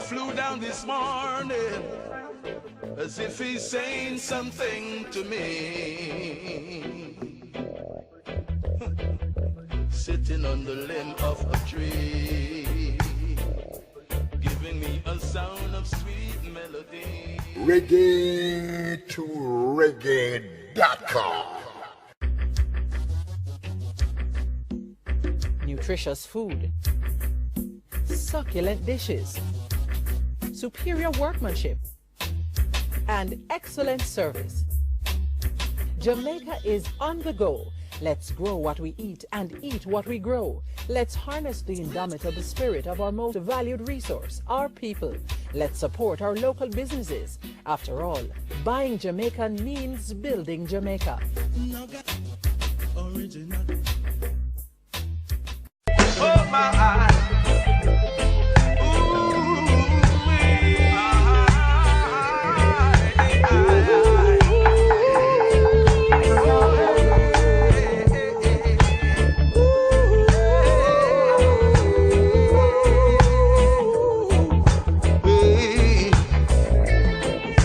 flew down this morning as if he's saying something to me. Sitting on the limb of a tree, giving me a sound of sweet melody. Reggae to reggae.com. Nutritious food, succulent dishes, superior workmanship, and excellent service. Jamaica is on the go. Let's grow what we eat and eat what we grow. Let's harness the indomitable spirit of our most valued resource, our people. Let's support our local businesses. After all, buying Jamaican means building Jamaica. Original. Oh my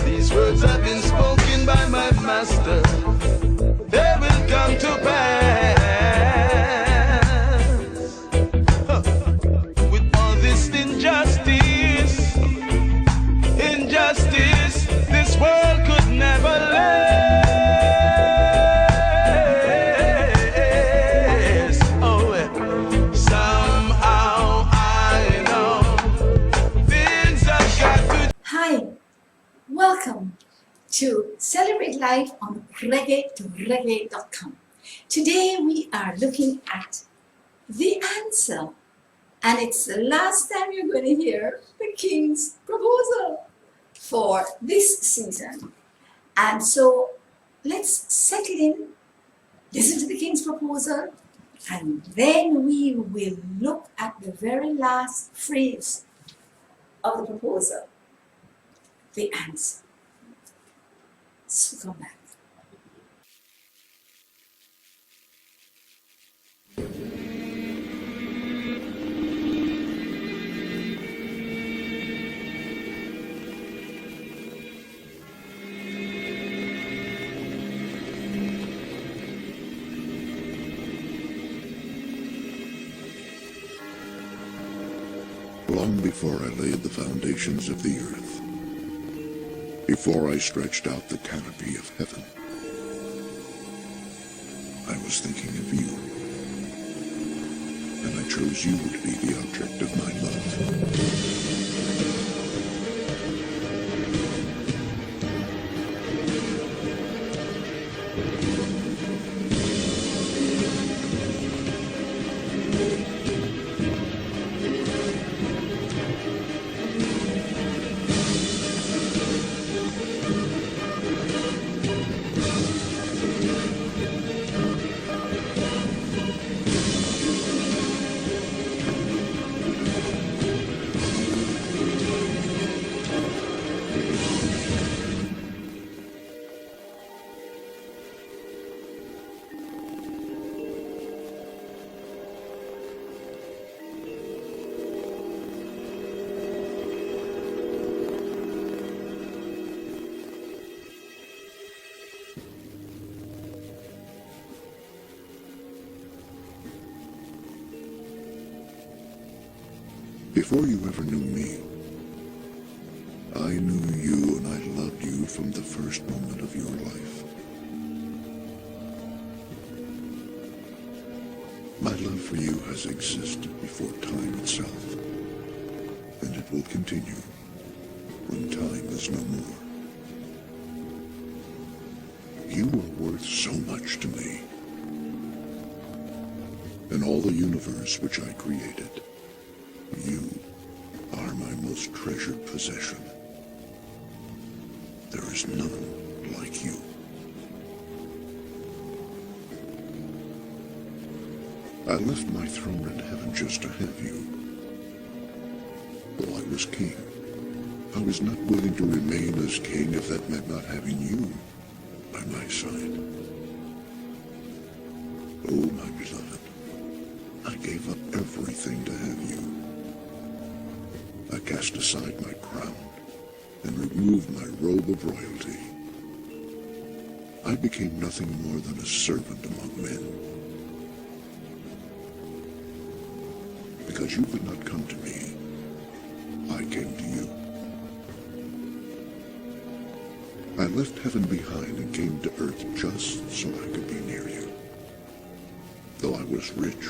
these words have been spoken by my master. They will come to pass. With all this injustice, this world could never last. Oh, somehow I know things have got to. Hi, welcome to Celebrate Life on Reggae to Reggae.com. Today we are looking at the answer, and it's the last time you're going to hear the King's proposal for this season. And so let's settle in, listen to the King's proposal, and then we will look at the very last phrase of the proposal, the answer. So come back. Long before I laid the foundations of the earth, before I stretched out the canopy of heaven, I was thinking of you, and I chose you to be the object of my love. Before you ever knew me, I knew you and I loved you from the first moment of your life. My love for you has existed before time itself, and it will continue when time is no more. You are worth so much to me. In all the universe which I created, you are my most treasured possession. There is none like you. I left my throne in heaven just to have you. Though I was king, I was not willing to remain as king if that meant not having you by my side. Oh, my beloved, I gave up everything to have you. I cast aside my crown and removed my robe of royalty. I became nothing more than a servant among men. Because you could not come to me, I came to you. I left heaven behind and came to earth just so I could be near you. Though I was rich,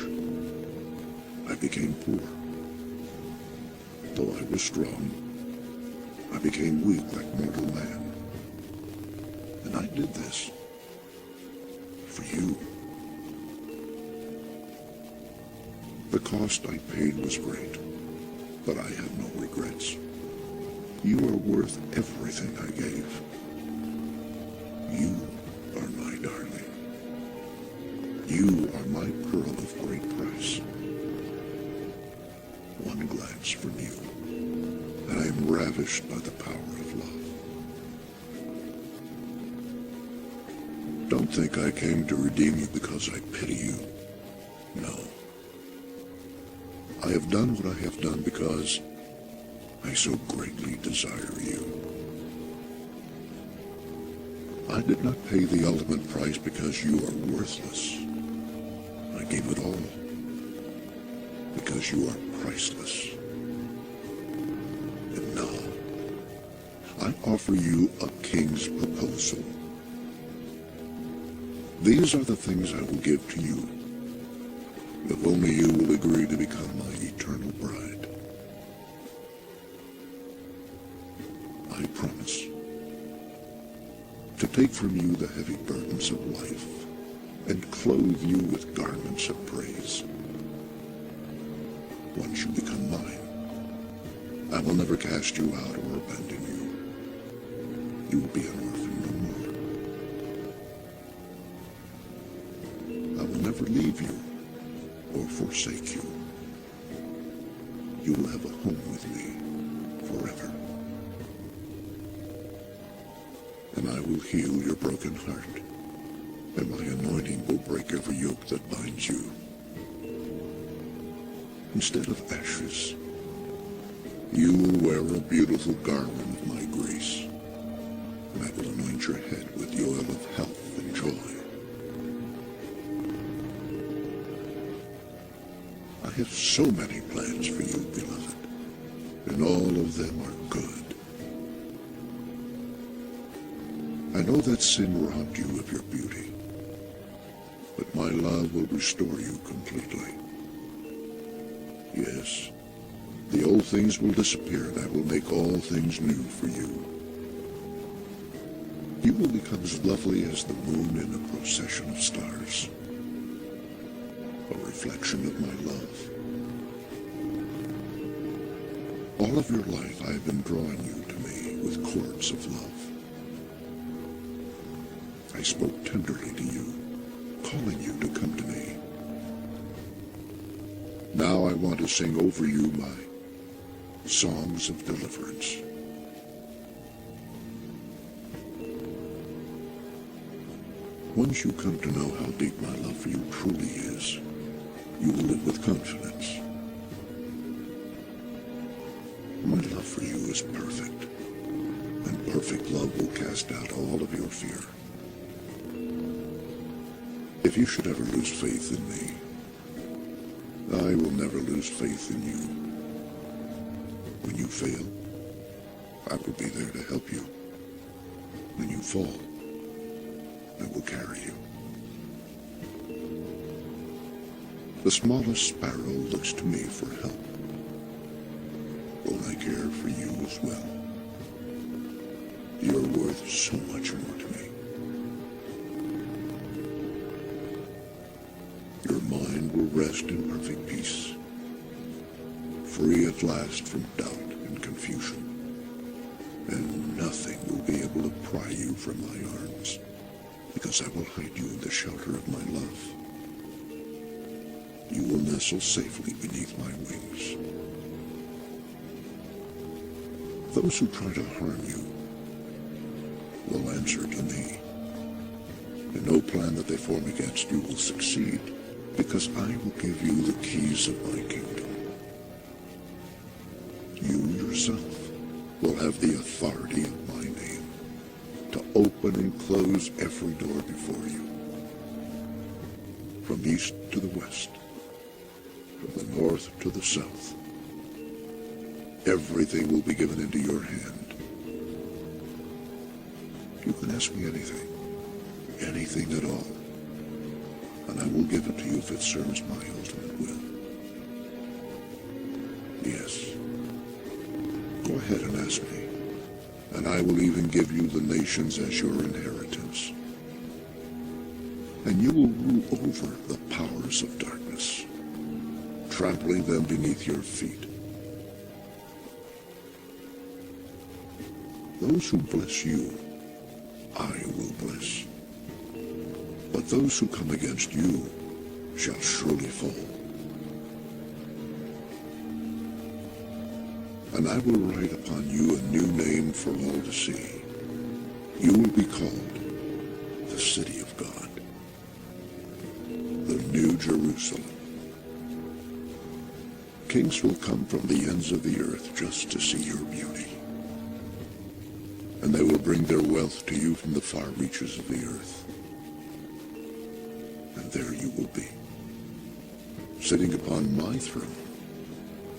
I became poor. Though I was strong, I became weak like mortal man. And I did this for you. The cost I paid was great, but I have no regrets. You are worth everything I gave. You are my darling. You are my pearl of great price. One glance from you, and I am ravished by the power of love. Don't think I came to redeem you because I pity you. No. I have done what I have done because I so greatly desire you. I did not pay the ultimate price because you are worthless. I gave it all because you are priceless. And now, I offer you a king's proposal. These are the things I will give to you, if only you will agree to become my eternal bride. I promise to take from you the heavy burdens of life and clothe you with garments of praise. Once you become mine, I will never cast you out or abandon you. You will be an orphan no more. I will never leave you or forsake you. You will have a home with me forever. And I will heal your broken heart, and my anointing will break every yoke that binds you. Instead of ashes, you will wear a beautiful garment of my grace, and I will anoint your head with the oil of health and joy. I have so many plans for you, beloved, and all of them are good. I know that sin robbed you of your beauty, but my love will restore you completely. Yes, the old things will disappear, and I will make all things new for you. You will become as lovely as the moon in a procession of stars, a reflection of my love. All of your life I have been drawing you to me with cords of love. I spoke tenderly to you, calling you to come to me. Now I want to sing over you my songs of deliverance. Once you come to know how deep my love for you truly is, you will live with confidence. My love for you is perfect, and perfect love will cast out all of your fear. If you should ever lose faith in me, I will never lose faith in you. When you fail, I will be there to help you. When you fall, I will carry you. The smallest sparrow looks to me for help. Will I care for you as well? You are worth so much more to me. Your mind will rest in perfect peace, free at last from doubt and confusion, and nothing will be able to pry you from my arms, because I will hide you in the shelter of my love. You will nestle safely beneath my wings. Those who try to harm you will answer to me, and no plan that they form against you will succeed, because I will give you the keys of my kingdom. You yourself will have the authority of my name to open and close every door before you. From east to the west, from the north to the south, everything will be given into your hand. You can ask me anything, anything at all, and I will give it to you if it serves my ultimate will. Yes, go ahead and ask me, and I will even give you the nations as your inheritance. And you will rule over the powers of darkness, trampling them beneath your feet. Those who bless you, I will bless. But those who come against you shall surely fall. And I will write upon you a new name for all to see. You will be called the City of God, the New Jerusalem. Kings will come from the ends of the earth just to see your beauty. And they will bring their wealth to you from the far reaches of the earth. And there you will be, sitting upon my throne,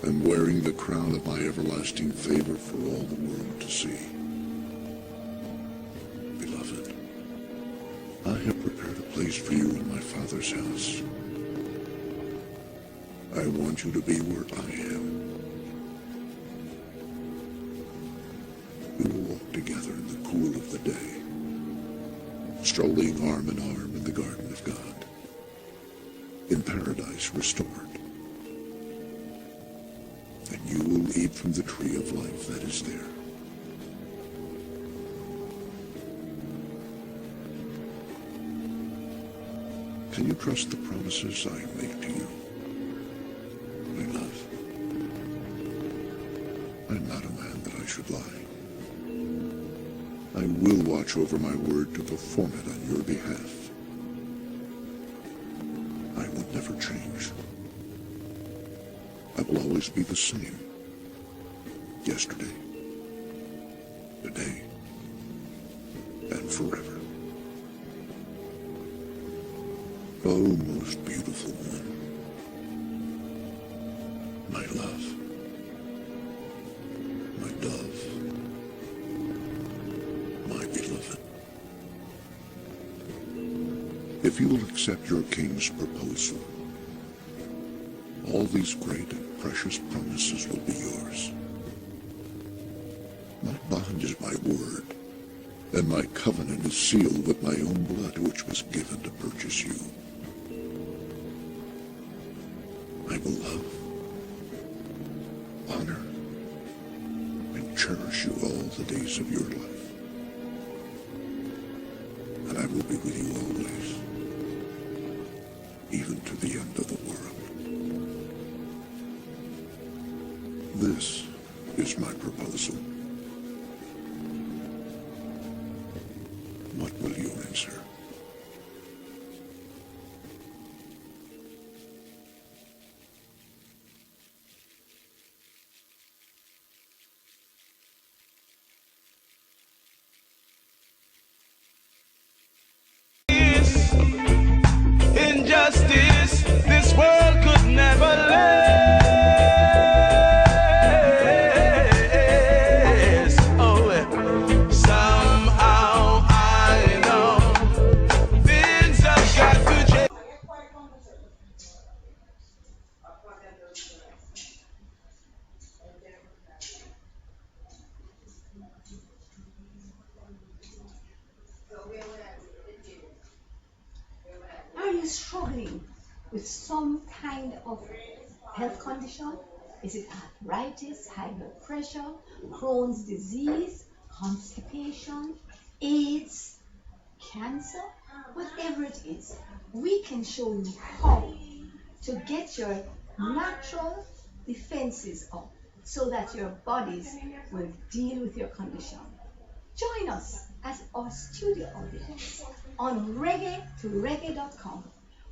and wearing the crown of my everlasting favor for all the world to see. Beloved, I have prepared a place for you in my Father's house. I want you to be where I am. We will walk together in the cool of the day, strolling arm in arm in the garden of God, in paradise restored. And you will eat from the tree of life that is there. Can you trust the promises I make to you? My love, I'm not a man that I should lie. I will watch over my word to perform it on your behalf. I will never change. I will always be the same. Yesterday, today, and forever. Oh, most beautiful one, my love, my dove, my beloved. If you will accept your king's proposal, all these great and precious promises will be yours. My bond is my word, and my covenant is sealed with my own blood, which was given to purchase you. I will love, honor, and cherish you all the days of your life. And I will be with you always, even to the end of the world. This is my proposal. What will you answer? Injustice, this world could never last. Oh, somehow I know things have got to change. Are you struggling with some kind of health condition? Is it arthritis, high blood pressure, Crohn's disease, constipation, AIDS, cancer? Whatever it is, we can show you how to get your natural defenses up so that your bodies will deal with your condition. Join us as our studio audience on reggae2reggae.com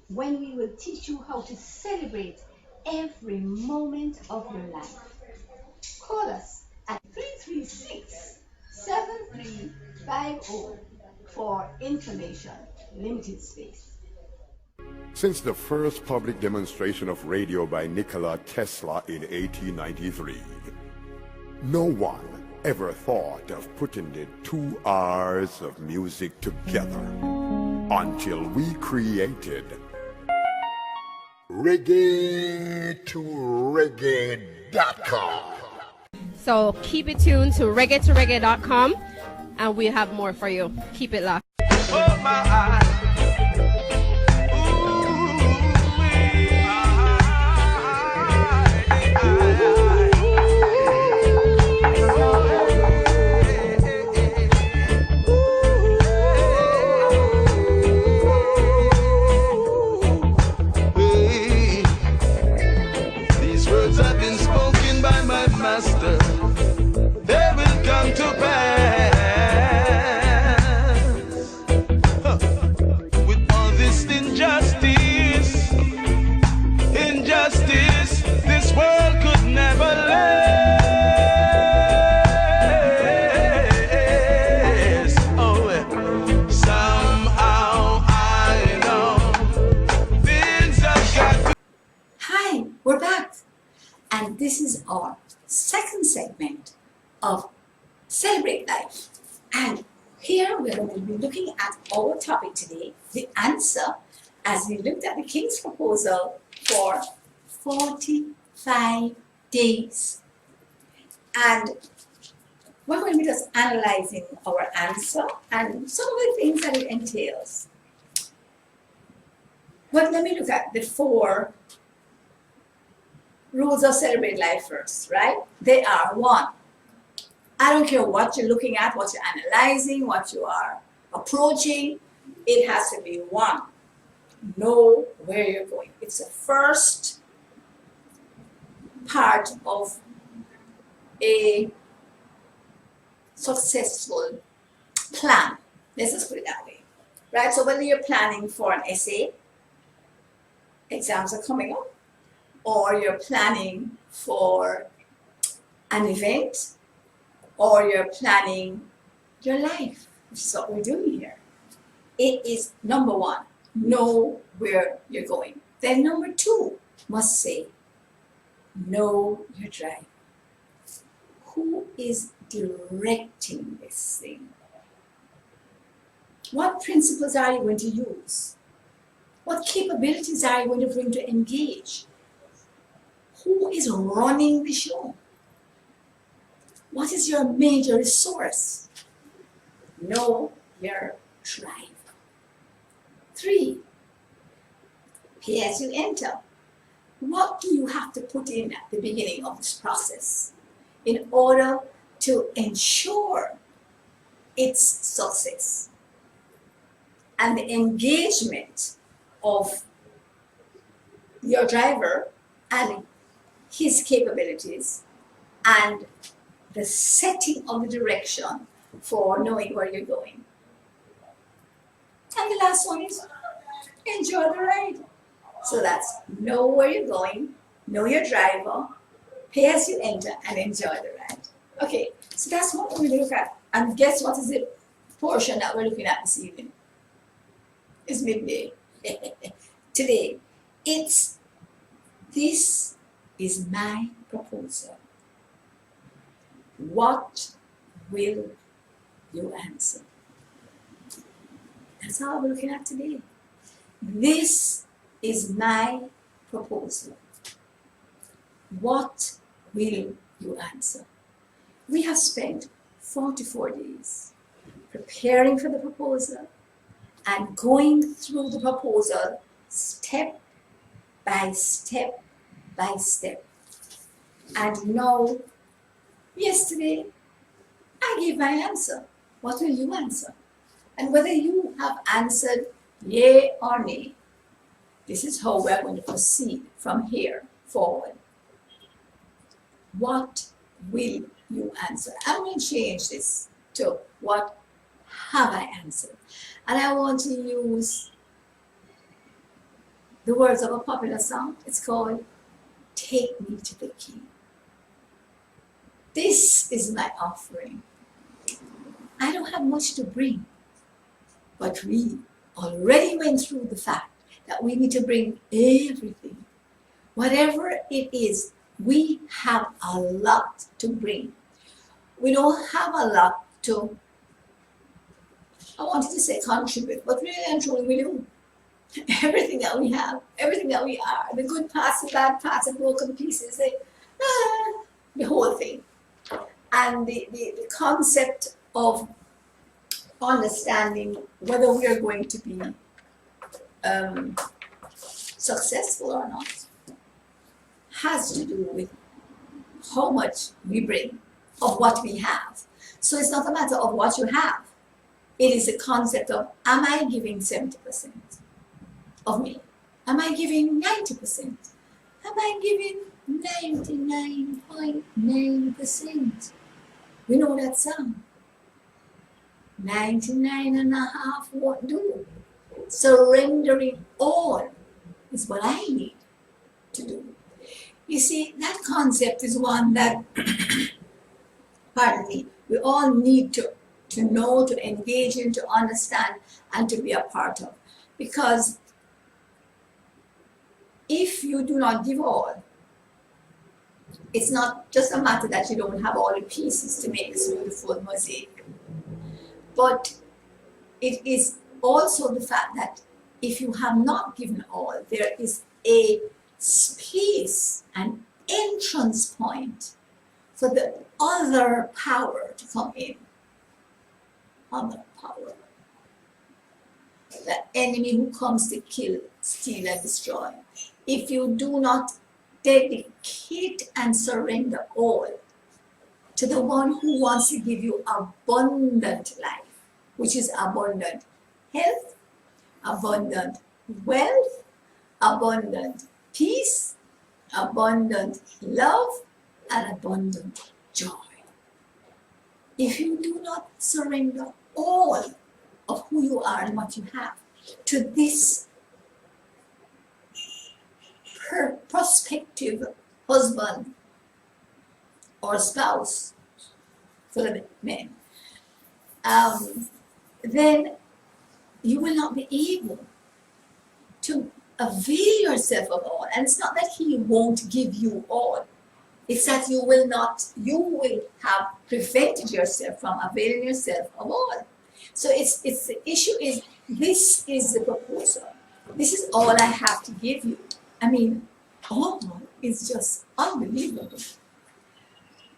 when we will teach you how to celebrate every moment of your life. Call us O for information, limited space. Since the first public demonstration of radio by Nikola Tesla in 1893, no one ever thought of putting the two R's of music together until we created reggae2reggae.com. So keep it tuned to reggae2reggae.com and we'll have more for you. Keep it locked. Oh my eyes. These words have been spoken by my master. They will come to pass. With all this injustice, this world could never last. Oh, somehow I know things have got to. Hi, we're back. And this is our second segment of Celebrate Life. And here we're going to be looking at our topic today, the answer, as we looked at the King's proposal for 45 days. And we're going to be just analyzing our answer and some of the things that it entails. But let me look at the 4 rules of Celebrate Life first, right? They are: 1, I don't care what you're looking at, what you're analyzing, what you are approaching, it has to be 1, know where you're going. It's the first part of a successful plan. Let's just put it that way, right? So whether you're planning for an essay, exams are coming up, or you're planning for an event, or you're planning your life, which is what we're doing here. It is number 1, know where you're going. Then number 2 must say, know your drive. Who is directing this thing? What principles are you going to use? What capabilities are you going to bring to engage? Who is running the show? What is your major resource? Know your drive. 3, pay as you enter. What do you have to put in at the beginning of this process in order to ensure its success? And the engagement of your driver and his capabilities and the setting of the direction for knowing where you're going. And the last one is enjoy the ride. So that's know where you're going, know your driver, pay as you enter, and enjoy the ride. Okay, so that's what we're going to look at. And guess what is the portion that we're looking at this evening? It's midday. Today, this is my proposal. What will you answer? That's all we're looking at today. This is my proposal. What will you answer? We have spent 44 days preparing for the proposal and going through the proposal step by step by step. And now, yesterday, I gave my answer. What will you answer? And whether you have answered yea or nay, this is how we're going to proceed from here forward. What will you answer? I'm going to change this to what have I answered? And I want to use the words of a popular song. It's called Take Me to the King. This is my offering. I don't have much to bring. But we already went through the fact that we need to bring everything. Whatever it is, we have a lot to bring. We don't have a lot to, I wanted to say contribute, but really and truly we do. Everything that we have, everything that we are, the good parts, the bad parts, the broken pieces, the whole thing. And the concept of understanding whether we are going to be successful or not has to do with how much we bring of what we have. So it's not a matter of what you have. It is a concept of, am I giving 70% of me? Am I giving 90%? Am I giving 99.9%? We know that song. 99.5 won't do. Surrendering all is what I need to do. You see, that concept is one that, pardon me, we all need to know, to engage in, to understand, and to be a part of. Because if you do not give all, it's not just a matter that you don't have all the pieces to make this beautiful mosaic. But it is also the fact that if you have not given all, there is a space, an entrance point for the other power to come in. Other power. The enemy who comes to kill, steal, and destroy. If you do not dedicate and surrender all to the one who wants to give you abundant life, which is abundant health, abundant wealth, abundant peace, abundant love, and abundant joy. If you do not surrender all of who you are and what you have to this prospective husband or spouse for the men, then you will not be able to avail yourself of all. And it's not that he won't give you all. It's that you will have prevented yourself from availing yourself of all. So it's the issue is, this is the proposal. This is all I have to give you. I mean, all is just unbelievable.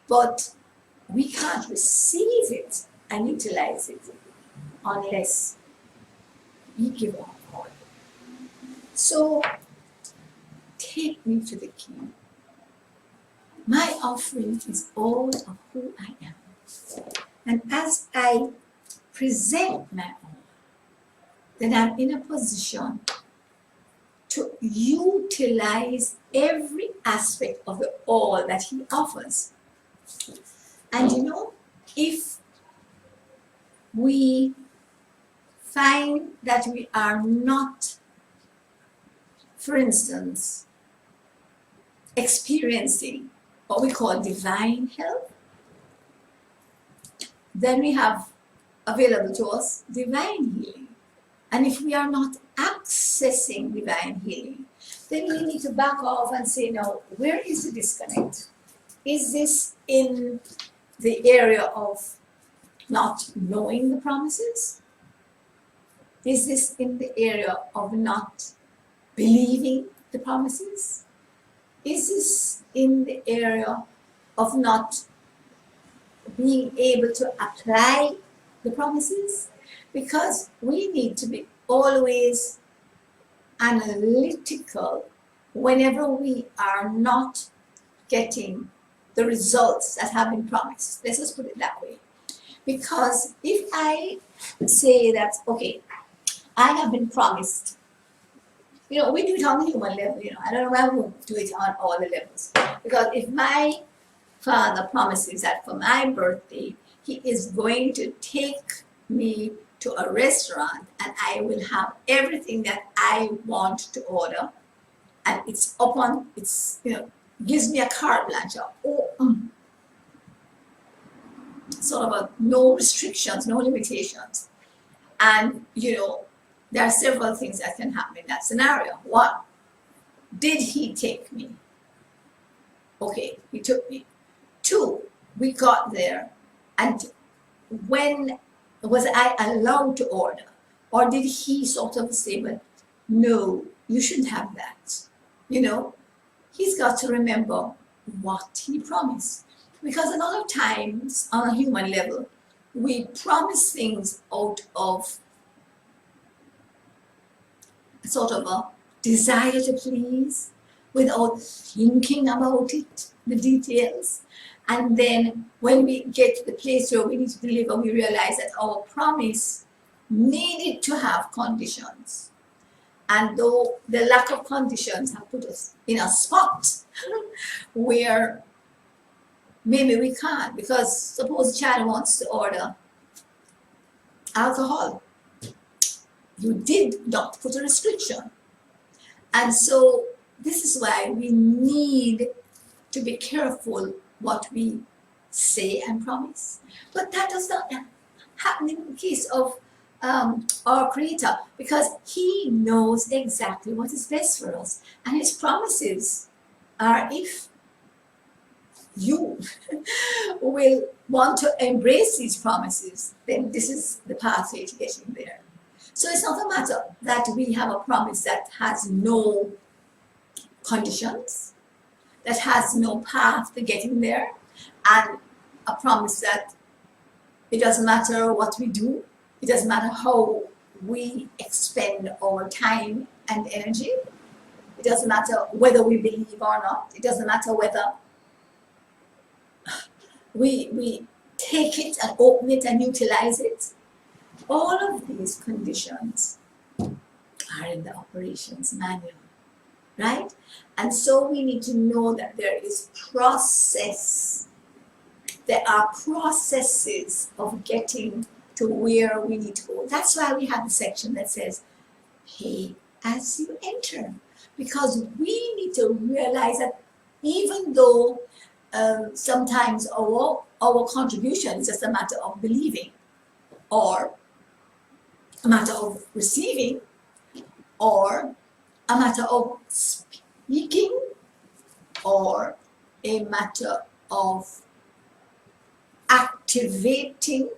But we can't receive it and utilize it unless we give up all. So take me to the King. My offering is all of who I am. And as I present my all, then I'm in a position to utilize every aspect of the all that he offers. And you know, if we find that we are not, for instance, experiencing what we call divine health, then we have available to us divine healing. And if we are not accessing divine healing, then we need to back off and say, now, where is the disconnect? Is this in the area of not knowing the promises? Is this in the area of not believing the promises? Is this in the area of not being able to apply the promises? Because we need to be always analytical whenever we are not getting the results that have been promised. Let's just put it that way. Because if I say that, okay, I have been promised, you know, we do it on the human level, you know, I don't know why we won't do it on all the levels. Because if my father promises that for my birthday, he is going to take me to a restaurant and I will have everything that I want to order, and it's upon, it's, you know, gives me a carte blanche. sort of no restrictions, no limitations. And, you know, there are several things that can happen in that scenario. One, did he take me? Okay, he took me. Two, we got there, and when was I allowed to order? Or did he sort of say, well, no, you shouldn't have that? You know, he's got to remember what he promised. Because a lot of times on a human level, we promise things out of sort of a desire to please without thinking about it, the details. And then when we get to the place where we need to deliver, we realize that our promise needed to have conditions. And though the lack of conditions have put us in a spot where maybe we can't, because suppose a child wants to order alcohol. You did not put a restriction. And so this is why we need to be careful what we say and promise. But that does not happen in the case of our Creator, because He knows exactly what is best for us. And His promises are, if you will want to embrace these promises, then this is the pathway to getting there. So it's not a matter that we have a promise that has no conditions, that has no path to getting there, and a promise that it doesn't matter what we do, it doesn't matter how we expend our time and energy, it doesn't matter whether we believe or not, it doesn't matter whether we take it and open it and utilize it. All of these conditions are in the operations manual, right? And so we need to know that there is process. There are processes of getting to where we need to go. That's why we have the section that says, pay as you enter. Because we need to realize that even though sometimes our contribution is just a matter of believing, or a matter of receiving, or a matter of speaking, or a matter of activating,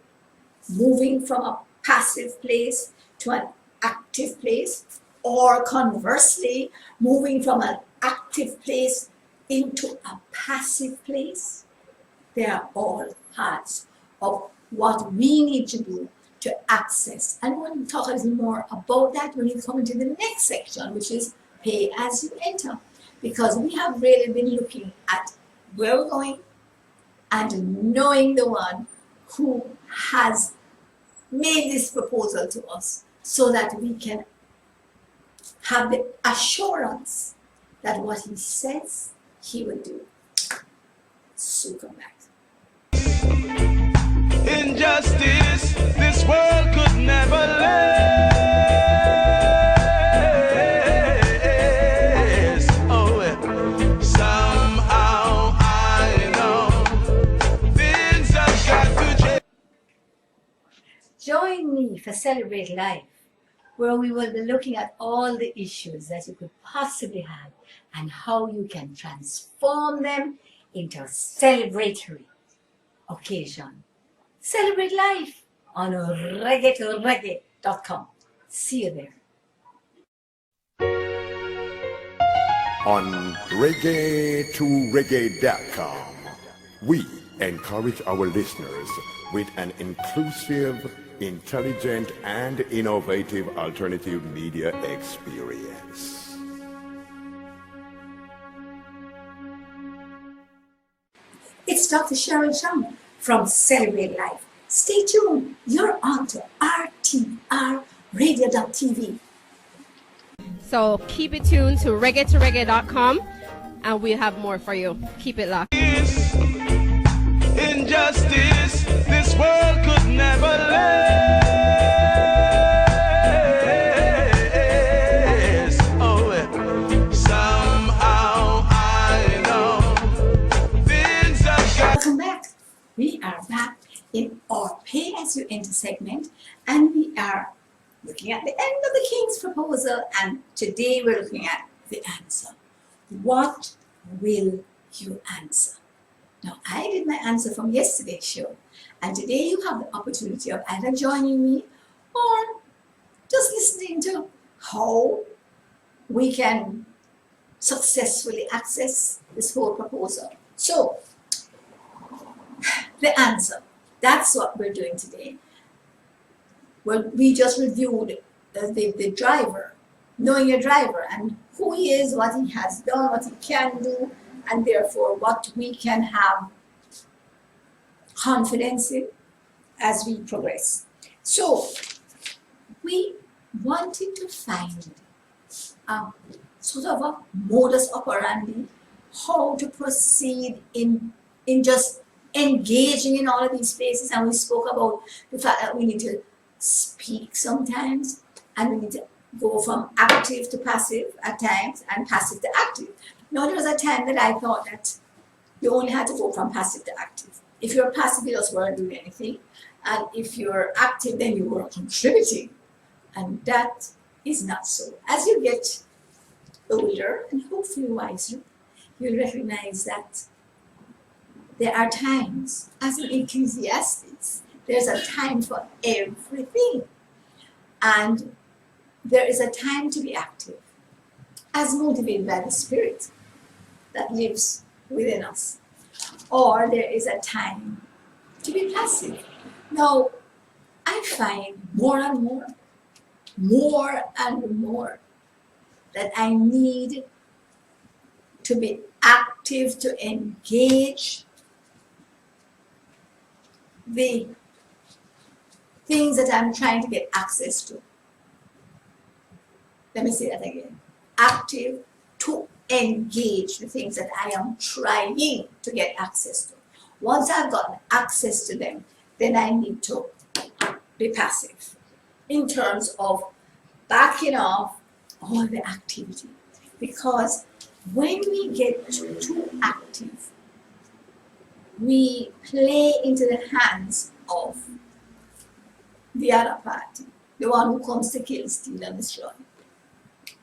moving from a passive place to an active place, or conversely, moving from an active place into a passive place. They are all parts of what we need to do to access. And we'll talk a little more about that when we come into the next section, which is pay as you enter. Because we have really been looking at where we're going and knowing the one who has made this proposal to us, so that we can have the assurance that what he says he will do. So come back. Injustice, this world could never last. Oh, somehow I know things have got to change. Join me for Celebrate Life, where we will be looking at all the issues that you could possibly have and how you can transform them into a celebratory occasion. Celebrate Life on reggae2reggae.com. See you there. On reggae2reggae.com, we encourage our listeners with an inclusive, intelligent, and innovative alternative media experience. It's Dr. Cheryl Chung from Celebrate Life. Stay tuned. You're on to RTRradio.tv. So keep it tuned to reggae2reggae.com, and we'll have more for you. Keep it locked. Injustice, this world could never last. Oh, somehow I know things have got. Welcome back. We are back in our Pay As You Enter segment, and we are looking at the end of the King's proposal, and today we're looking at the answer. What will you answer? Now, I did my answer from yesterday's show, and today you have the opportunity of either joining me or just listening to how we can successfully access this whole proposal. So, the answer, that's what we're doing today. Well, we just reviewed the driver, knowing your driver and who he is, what he has done, what he can do, and therefore what we can have confidence in as we progress. So, we wanted to find sort of a modus operandi, how to proceed in just engaging in all of these spaces. And we spoke about the fact that we need to speak sometimes, and we need to go from active to passive at times, and passive to active. Now, there was a time that I thought that you only had to go from passive to active. If you're passive, you just weren't doing anything. And if you're active, then you were contributing. And that is not so. As you get older and hopefully wiser, you'll recognize that there are times, as in Ecclesiastes, there's a time for everything. And there is a time to be active, as motivated by the Spirit that lives within us. Or there is a time to be passive. Now, I find more and more that I need to be active, to engage the things that I'm trying to get access to. Let me say that again. Active to engage the things that I am trying to get access to. Once I've gotten access to them, then I need to be passive in terms of backing off all the activity. Because when we get too active, we play into the hands of the other party, the one who comes to kill, steal, and destroy.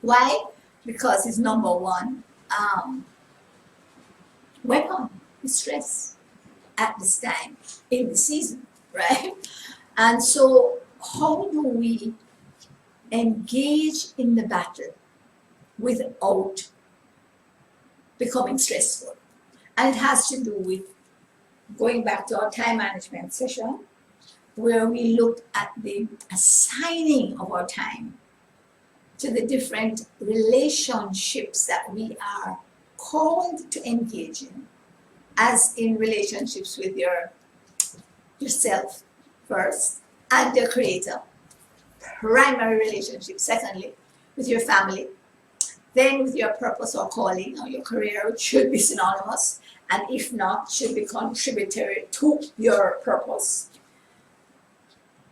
Why? Because his number one weapon is stress at this time in the season, right? And so, how do we engage in the battle without becoming stressful? And it has to do with going back to our time management session, where we looked at the assigning of our time to the different relationships that we are called to engage in, as in relationships with yourself first, and your Creator, primary relationship. Secondly, with your family, then with your purpose or calling or your career, which should be synonymous, and if not, should be contributory to your purpose.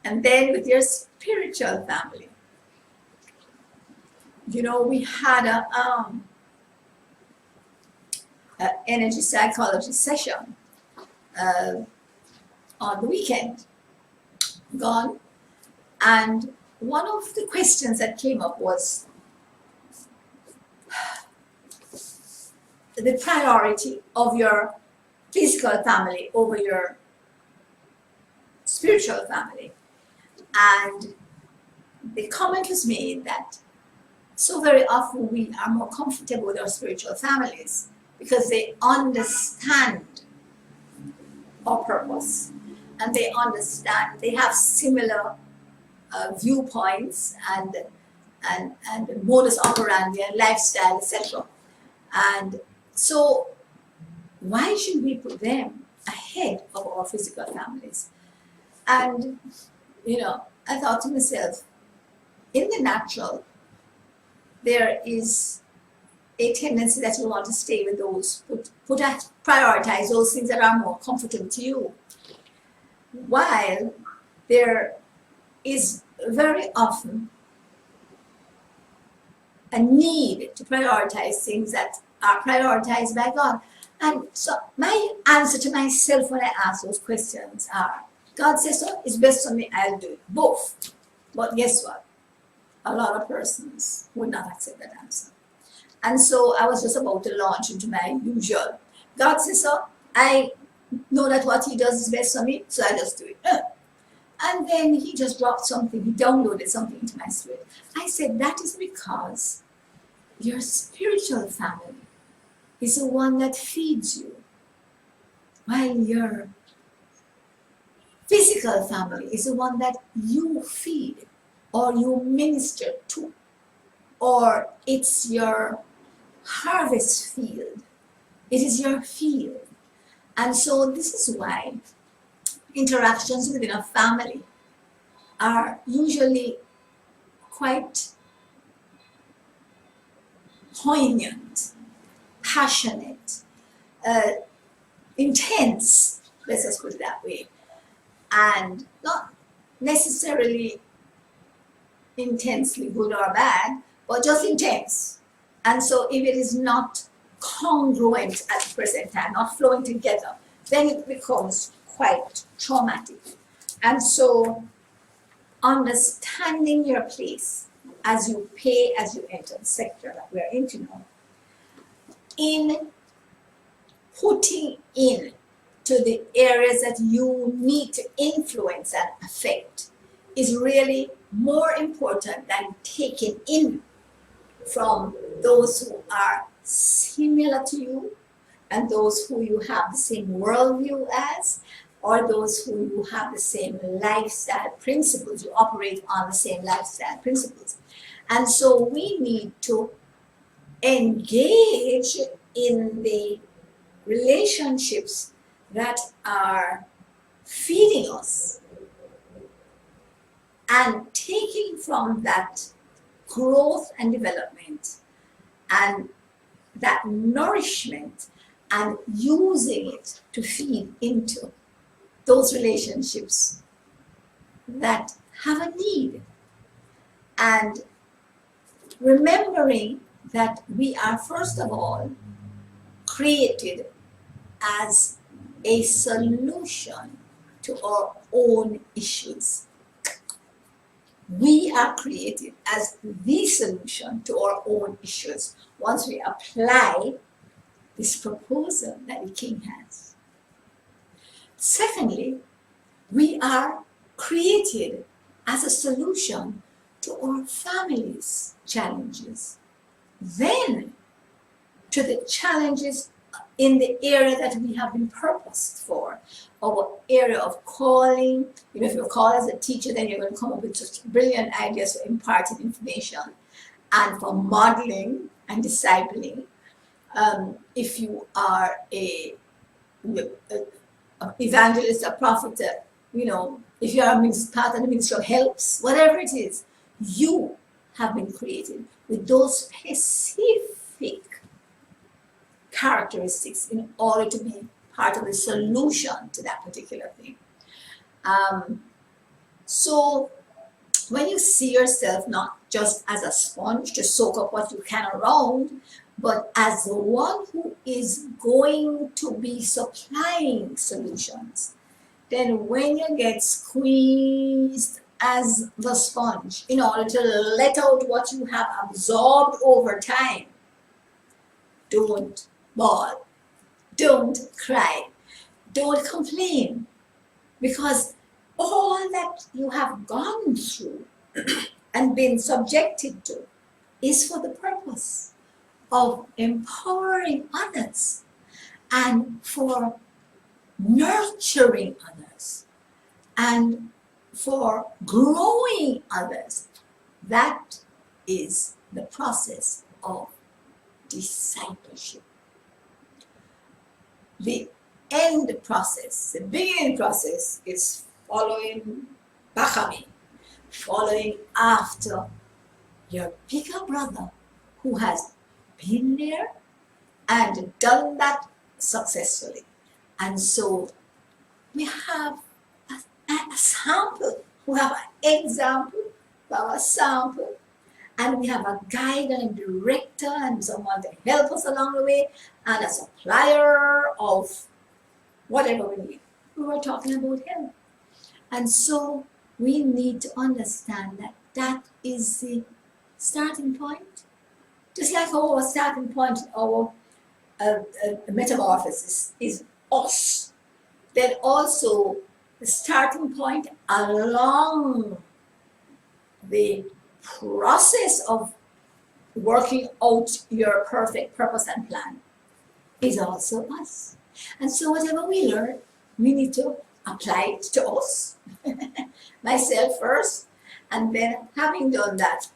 And then with your spiritual family. You know, we had a energy psychology session on the weekend gone, and one of the questions that came up was the priority of your physical family over your spiritual family. And the comment was made that so very often we are more comfortable with our spiritual families because they understand our purpose, and they understand, they have similar viewpoints and modus operandi and lifestyle, etc. And so why should we put them ahead of our physical families? And, you know, I thought to myself, in the natural, there is a tendency that you want to stay with those, prioritize those things that are more comfortable to you. While there is very often a need to prioritize things that are prioritized by God. And so my answer to myself when I ask those questions are, God says so, it's best for me, I'll do it. Both. But guess what? A lot of persons would not accept that answer. And so I was just about to launch into my usual. God says so, I know that what he does is best for me, so I just do it. And then he just dropped something, he downloaded something into my spirit. I said, that is because your spiritual family is the one that feeds you, while your physical family is the one that you feed or you minister to, or it's your harvest field. It is your field. And so this is why interactions within a family are usually quite poignant, passionate, intense, let's just put it that way, and not necessarily intensely good or bad, but just intense. And so if it is not congruent at the present time, not flowing together, then it becomes quite traumatic. And so understanding your place as you enter the sector that we're into now, in putting in to the areas that you need to influence and affect is really more important than taking in from those who are similar to you and those who you have the same worldview as, or those who you have the same lifestyle principles, you operate on the same lifestyle principles. And so we need to engage in the relationships that are feeding us and taking from that growth and development and that nourishment and using it to feed into those relationships that have a need. And remembering that we are, first of all, created as a solution to our own issues. We are created as the solution to our own issues once we apply this proposal that the King has. Secondly, we are created as a solution to our family's challenges. Then to the challenges in the area that we have been purposed for, our area of calling. You know, if you're called as a teacher, then you're going to come up with such brilliant ideas for imparting information and for modeling and discipling. If you are a evangelist, a prophet, you know, if you are part of the ministry of helps, whatever it is, you have been created with those specific characteristics in order to be part of the solution to that particular thing. So when you see yourself not just as a sponge to soak up what you can around, but as the one who is going to be supplying solutions, then when you get squeezed as the sponge in order to let out what you have absorbed over time, don't bawl, don't cry, don't complain, because all that you have gone through and been subjected to is for the purpose of empowering others and for nurturing others and for growing others. That is the process of discipleship. The end process, the beginning process is following Bachami, following after your bigger brother who has been there and done that successfully. And so we have a sample, we have an example, we have a sample, and we have a guide and a director and someone to help us along the way and a supplier of whatever we need. We were talking about him. And so we need to understand that that is the starting point. Just like our starting point, our metamorphosis is us. Then also the starting point along the process of working out your perfect purpose and plan is also us. And so whatever we learn, we need to apply it to us, myself first, and then having done that,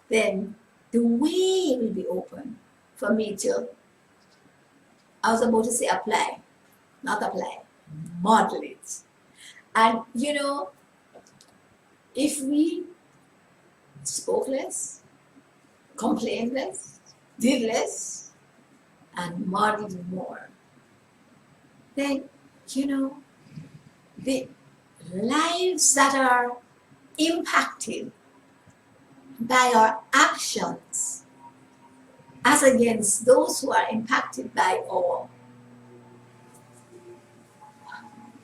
then the way will be open for me to, I was about to say apply, not apply, model it. And you know, if we spoke less, complained less, did less, and modeled more, then, you know, the lives that are impacted by our actions as against those who are impacted by our,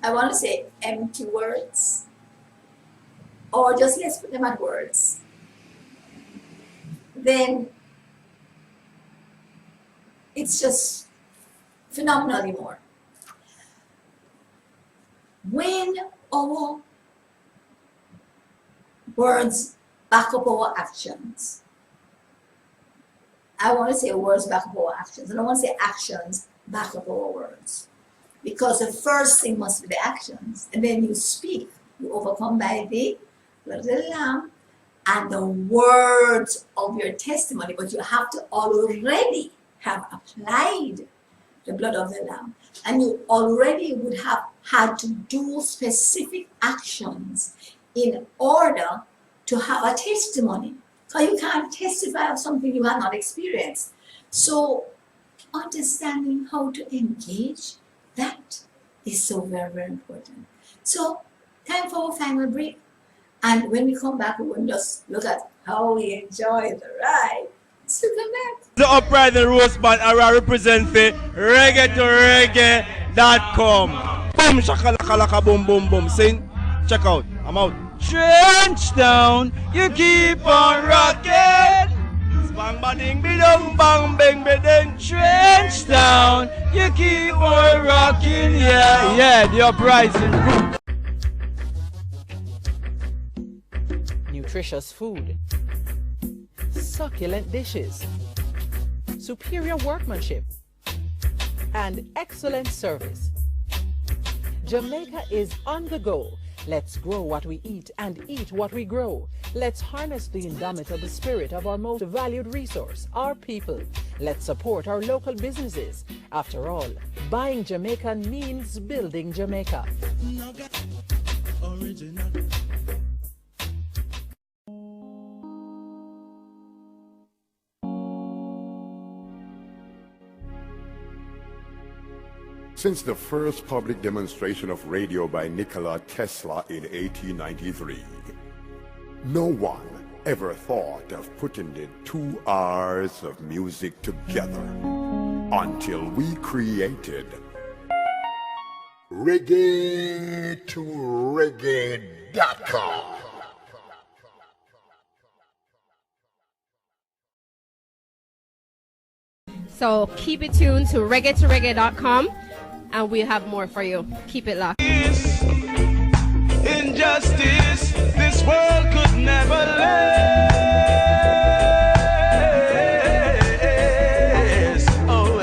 I want to say empty words, or just let's put them at words, then it's just phenomenally more. When our words back up our actions, I want to say words back up our actions, and I want to say actions back up our words. Because the first thing must be the actions, and then you speak. You overcome by the blood of the Lamb and the words of your testimony, but you have to already have applied the blood of the Lamb, and you already would have had to do specific actions in order to have a testimony. Because you can't testify of something you have not experienced. So understanding how to engage, that is so very, very important. So time for our final break. And when we come back, we will just look at how we enjoy the ride. So come back. The Uprising Roast Band, I represent the reggae to reggae.com. Boom, shakalaka, boom, boom, boom. Sing, check out, I'm out. Trench down, you keep on rocking. Bang, ba, ding, be, dong, bang, bang, be, ding. Trench down, you keep on rocking. Yeah, yeah, the Uprising Root. Nutritious food, succulent dishes, superior workmanship, and excellent service. Jamaica is on the go. Let's grow what we eat and eat what we grow. Let's harness the indomitable spirit of our most valued resource, our people. Let's support our local businesses. After all, buying Jamaican means building Jamaica. Original. Since the first public demonstration of radio by Nikola Tesla in 1893, no one ever thought of putting the 2 hours of music together until we created Reggae to Reggae.com. So keep it tuned to reggae2reggae.com, and we'll have more for you. Keep it locked. Injustice, this world could never last. Oh,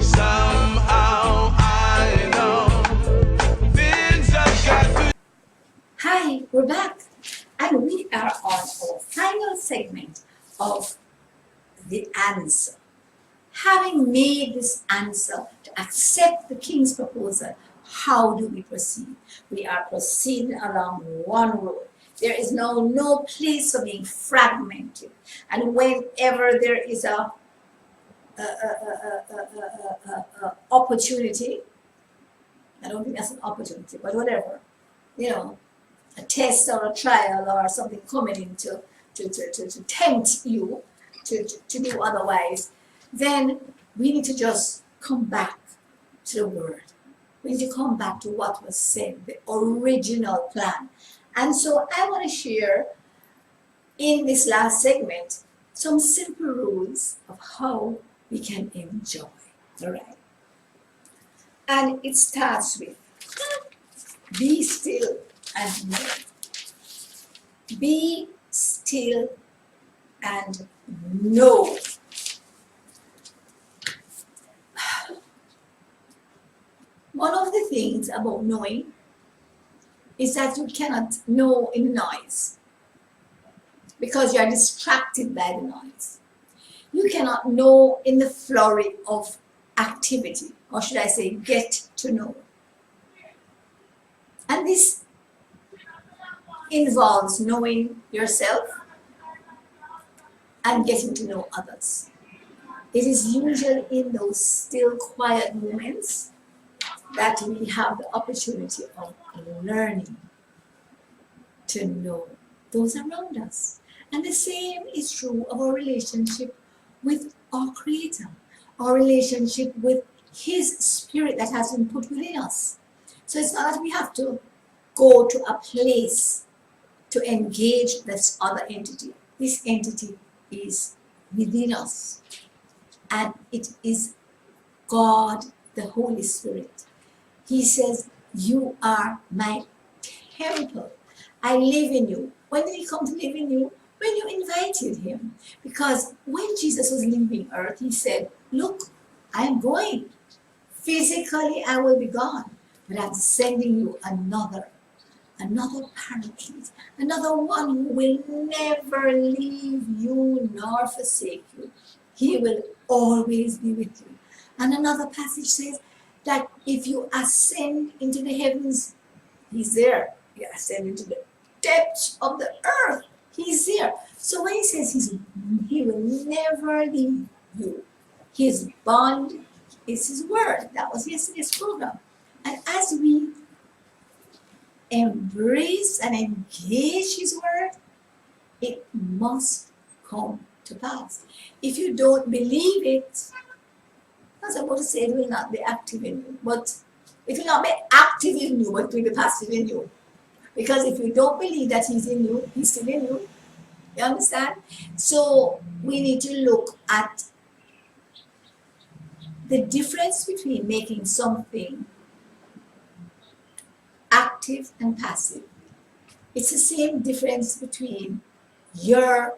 somehow I know things have got to. Hi, we're back, and we are on our final segment of the answer. Having made this answer to accept the King's proposal, how do we proceed? We are proceeding along one road. There is no place for being fragmented. And whenever there is a opportunity, I don't think that's an opportunity, but whatever, you know, a test or a trial or something coming in to tempt you to do otherwise, then we need to just come back to the Word. We need to come back to what was said, the original plan. And so I want to share in this last segment some simple rules of how we can enjoy the ride. And it starts with be still and know. Be still and know. One of the things about knowing is that you cannot know in noise because you are distracted by the noise. You cannot know in the flurry of activity, or should I say, get to know. And this involves knowing yourself and getting to know others. It is usually in those still, quiet moments that we have the opportunity of learning to know those around us. And the same is true of our relationship with our Creator, our relationship with His Spirit that has been put within us. So it's not that we have to go to a place to engage this other entity. This entity is within us, and it is God, the Holy Spirit. He says, you are my temple. I live in you. When did He come to live in you? When you invited Him. Because when Jesus was leaving earth, He said, look, I am going. Physically, I will be gone, but I'm sending you another paraclete, another one who will never leave you nor forsake you. He will always be with you. And another passage says that if you ascend into the heavens, He's there. You ascend into the depths of the earth, He's there. So when He says He will never leave you, His bond is His word. That was yesterday's program. And as we embrace and engage His word, it must come to pass. If you don't believe it, I was about to say it will not be active in you, but it will not be active in you, but it will be passive in you. Because if you don't believe that He's in you, He's still in you. You understand? So we need to look at the difference between making something active and passive. It's the same difference between your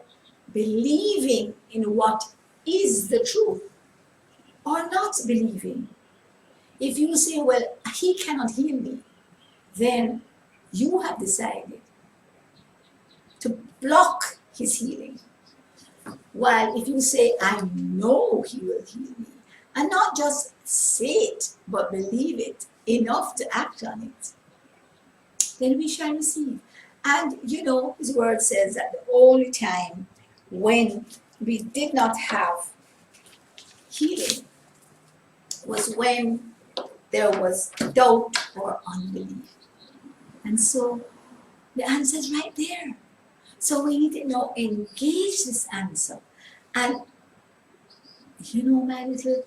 believing in what is the truth or not believing. If you say, well, He cannot heal me, then you have decided to block His healing. While if you say, I know He will heal me, and not just say it, but believe it enough to act on it, then we shall receive. And you know, His word says that the only time when we did not have healing was when there was doubt or unbelief. And so the answer is right there. So we need to now engage this answer. And you know, my little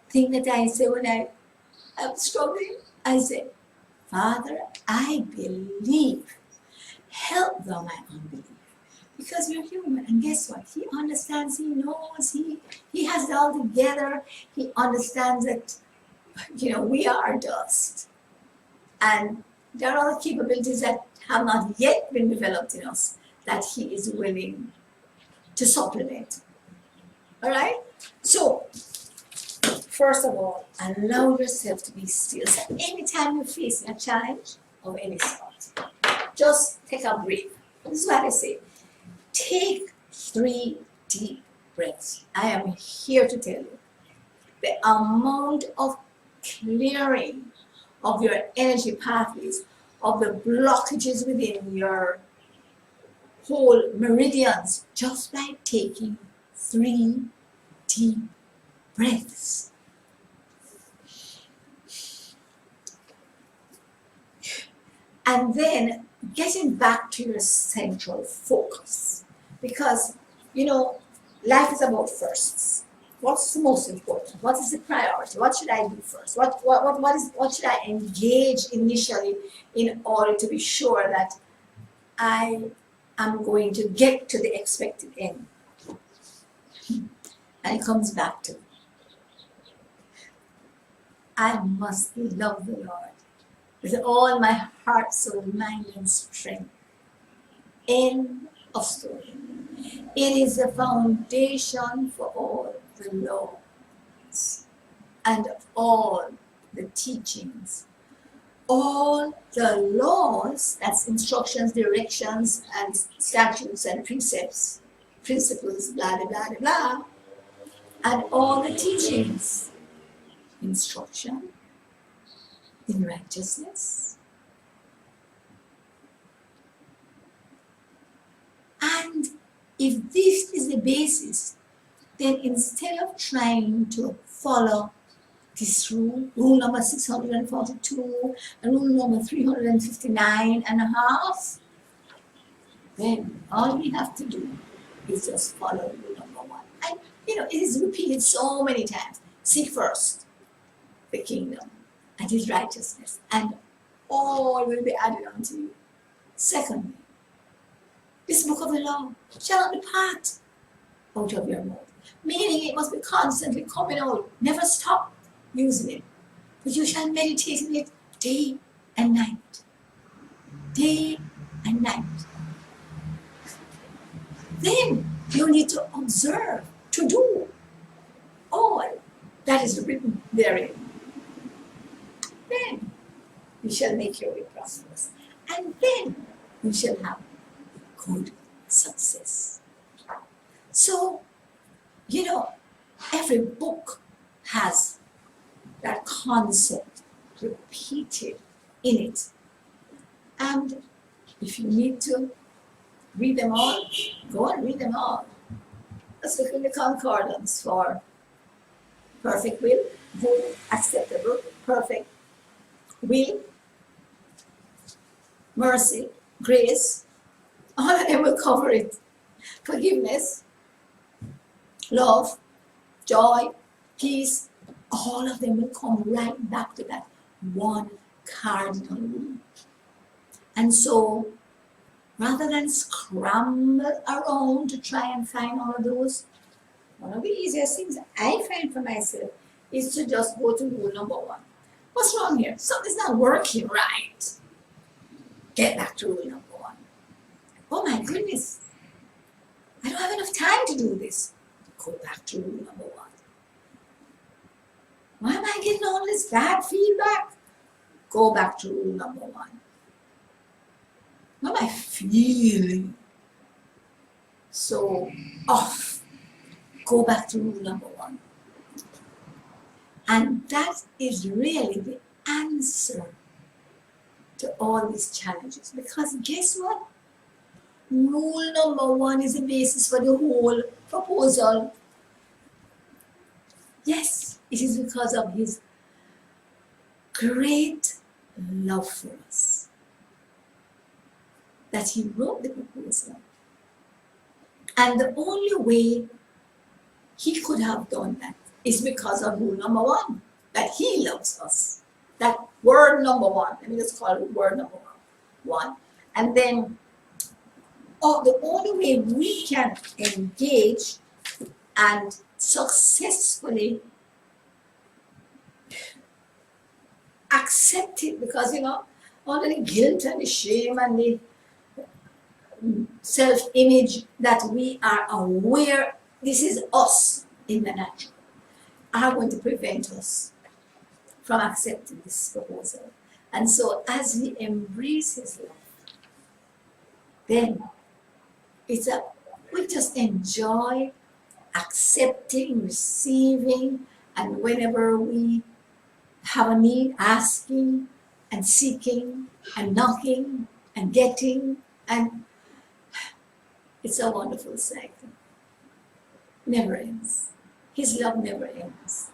thing that I say when I'm struggling, I say, Father, I believe. Help thou my unbelief. Because we're human, and guess what? He understands, He knows, He has it all together. He understands that, you know, we are dust. And there are other capabilities that have not yet been developed in us that He is willing to supplement. All right? So, first of all, allow yourself to be still. So anytime you're facing a challenge of any sort, just take a breath. This is what I say. Take 3 deep breaths. I am here to tell you the amount of clearing of your energy pathways, of the blockages within your whole meridians, just by taking 3 deep breaths. And then getting back to your central focus. Because, you know, life is about firsts. What's the most important? What is the priority? What should I do first? What should I engage initially in order to be sure that I am going to get to the expected end? And it comes back to, I must love the Lord with all my heart, soul, mind, and strength. End of story. It is the foundation for all the laws and all the teachings. All the laws, that's instructions, directions, and statutes and precepts, principles, blah, blah, blah, blah, and all the teachings, instruction in righteousness. And if this is the basis, then instead of trying to follow this rule number 642, and rule number 359 and a half, then all we have to do is just follow rule number 1. And it is repeated so many times. Seek first the kingdom and his righteousness, and all will be added unto you. Secondly, this book of the law shall not depart out of your mouth. Meaning it must be constantly coming out. Never stop using it. But you shall meditate in it day and night. Day and night. Then you need to observe, to do all that is written therein. Then you shall make your way prosperous. And then you shall have good success. So, every book has that concept repeated in it. And if you need to read them all, go and read them all. Let's look in the concordance for perfect will, good, acceptable, perfect will, mercy, grace. All of them will cover it. Forgiveness, love, joy, peace, all of them will come right back to that one cardinal rule. And so, rather than scramble around to try and find all of those, one of the easiest things I find for myself is to just go to rule number 1. What's wrong here? Something's not working right. Get back to rule number 1. Oh my goodness, I don't have enough time to do this. Go back to rule number 1. Why am I getting all this bad feedback? Go back to rule number 1. Why am I feeling so off? Go back to rule number 1. And that is really the answer to all these challenges. Because guess what? Rule number 1 is the basis for the whole proposal. Yes, it is because of his great love for us that he wrote the proposal. And the only way he could have done that is because of rule number 1, that he loves us. That word number 1, let me just call it word number 1. And then the only way we can engage and successfully accept it, because all the guilt and the shame and the self-image that we are aware this is us in the natural are going to prevent us from accepting this proposal. And so as we embrace his love, then we just enjoy accepting, receiving, and whenever we have a need, asking and seeking and knocking and getting, and it's a wonderful cycle. Never ends. His love never ends.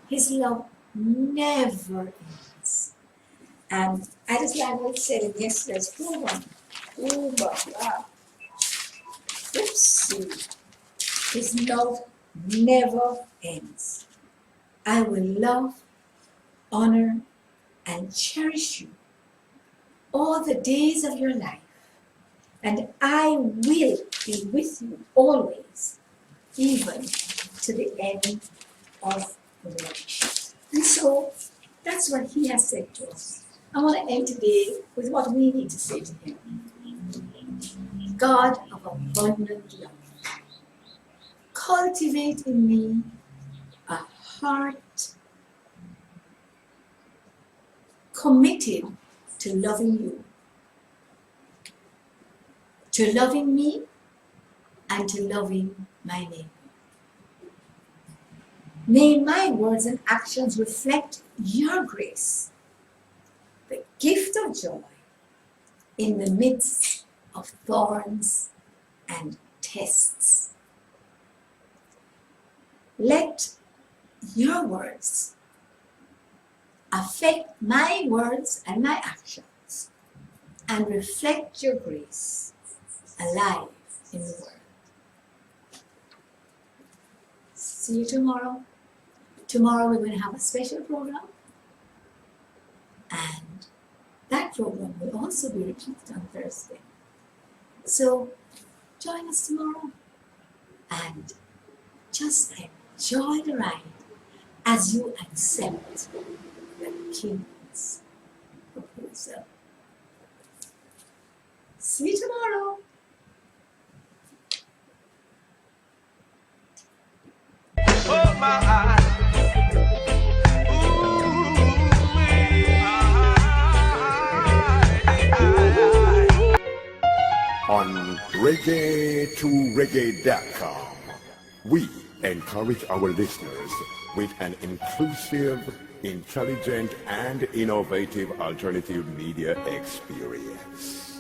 His love never ends. And I just like what it said in yesterday's program. Oh, but wow. Oopsie. His love never ends. I will love, honor, and cherish you all the days of your life, and I will be with you always, even to the end of the world. And so that's what he has said to us. I want to end today with what we need to say to him. God of abundant love, cultivate in me a heart committed to loving you, to loving me, and to loving my neighbor. May my words and actions reflect your grace, the gift of joy in the midst of thorns and tests. Let your words affect my words and my actions and reflect your grace alive in the world. See you tomorrow. Tomorrow we're going to have a special program, and that program will also be repeated on Thursday. So join us tomorrow and just enjoy the ride as you accept the King's proposal. See you tomorrow. Oh my. On reggae2reggae.com, we encourage our listeners with an inclusive, intelligent, and innovative alternative media experience.